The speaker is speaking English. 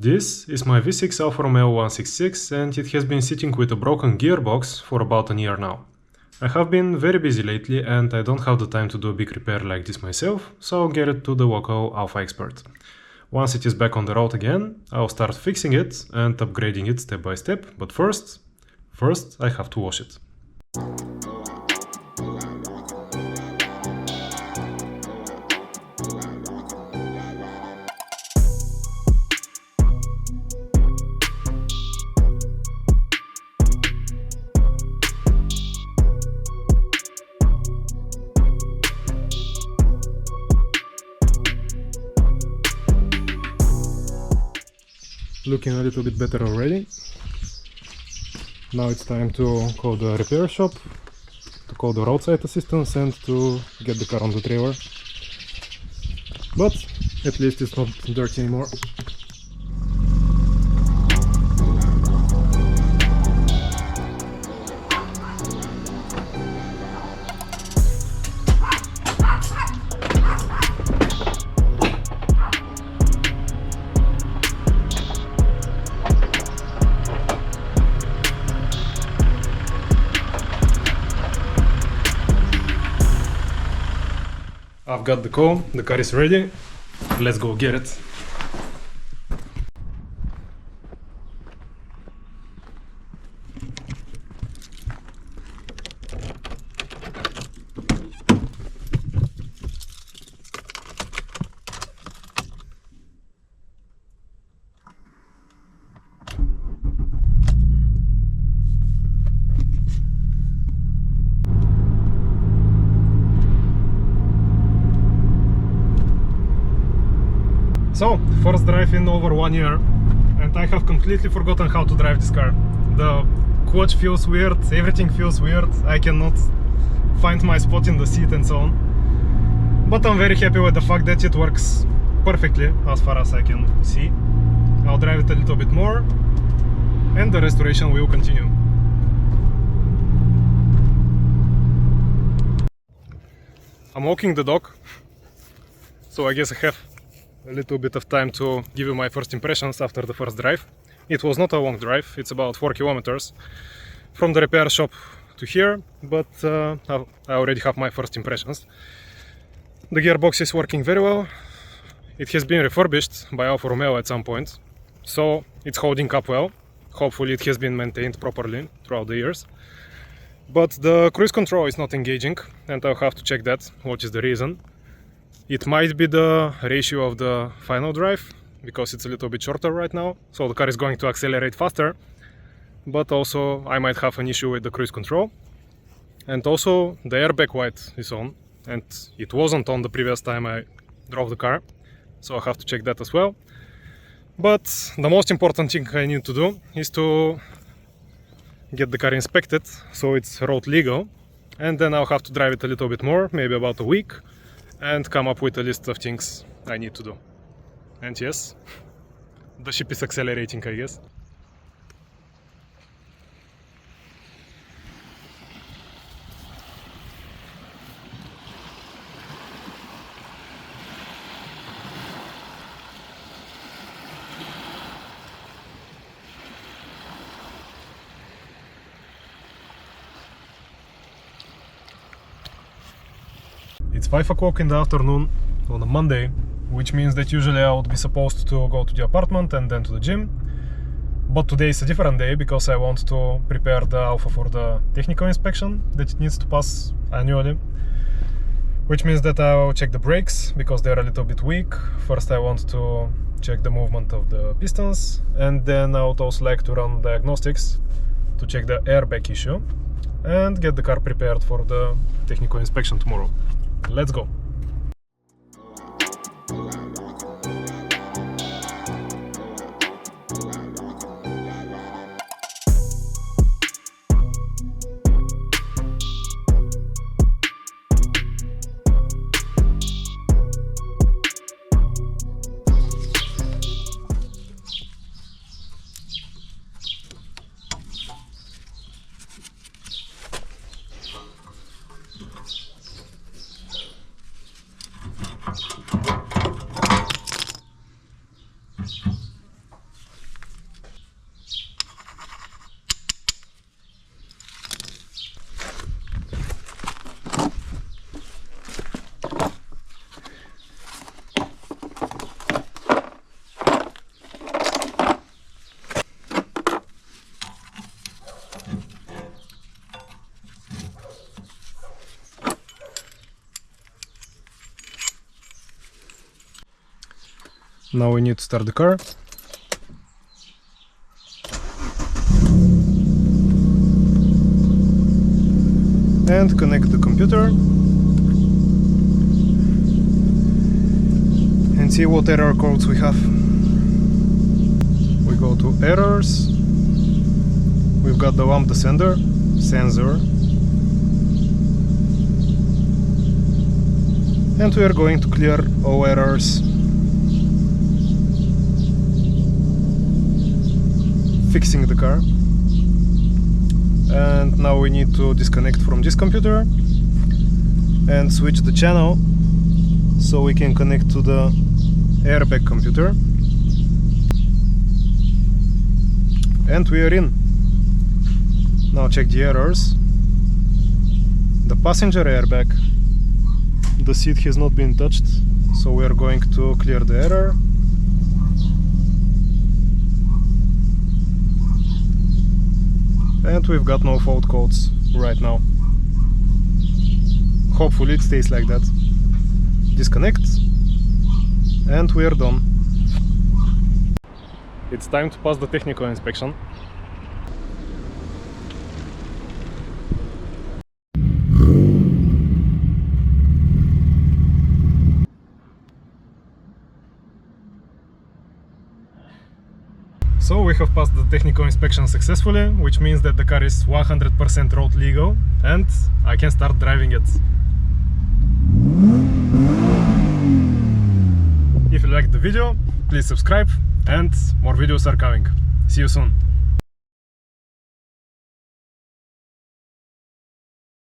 This is my V6 Alfa Romeo 166 and it has been sitting with a broken gearbox for about a year now. I have been very busy lately and I don't have the time to do a big repair like this myself, so I'll get it to the local Alfa expert. Once it is back on the road again, I'll start fixing it and upgrading it step by step, but first I have to wash it. Looking a little bit better already. Now it's time to call the repair shop, to call the roadside assistance and to get the car on the trailer. But at least it's not dirty anymore. I've got the call, the car is ready, let's go get it. So, first drive in over 1 year, and I have completely forgotten how to drive this car. The clutch feels weird, everything feels weird, I cannot find my spot in the seat and so on. But I'm very happy with the fact that it works perfectly as far as I can see. I'll drive it a little bit more and the restoration will continue. I'm walking the dog, so I guess I have a little bit of time to give you my first impressions after the first drive. It was not a long drive, it's about 4 kilometers from the repair shop to here, but I already have my first impressions. The gearbox is working very well. It has been refurbished by Alfa Romeo at some point, so it's holding up well. Hopefully it has been maintained properly throughout the years. But the cruise control is not engaging, and I'll have to check that, what is the reason. It might be the ratio of the final drive, because it's a little bit shorter right now, so the car is going to accelerate faster, but also I might have an issue with the cruise control. And also the airbag light is on, and it wasn't on the previous time I drove the car, so I have to check that as well. But the most important thing I need to do is to get the car inspected, so it's road legal, and then I'll have to drive it a little bit more, maybe about a week, and come up with a list of things I need to do. And yes, the ship is accelerating, I guess. It's 5 o'clock in the afternoon on a Monday, which means that usually I would be supposed to go to the apartment and then to the gym. But today is a different day because I want to prepare the Alfa for the technical inspection that it needs to pass annually. Which means that I will check the brakes because they're a little bit weak. First I want to check the movement of the pistons, and then I would also like to run diagnostics to check the airbag issue and get the car prepared for the technical inspection tomorrow. Let's go! Now we need to start the car. And connect the computer. And see what error codes we have. We go to errors. We've got the lambda sensor. And we are going to clear all errors. Fixing the car. And now we need to disconnect from this computer and switch the channel so we can connect to the airbag computer. And we are in. Now check the errors. The passenger airbag, the seat has not been touched, so we are going to clear the error. And we've got no fault codes right now. Hopefully it stays like that. Disconnect, and we are done. It's time to pass the technical inspection. So we have passed the technical inspection successfully, which means that the car is 100% road legal and I can start driving it. If you liked the video, please subscribe and more videos are coming. See you soon!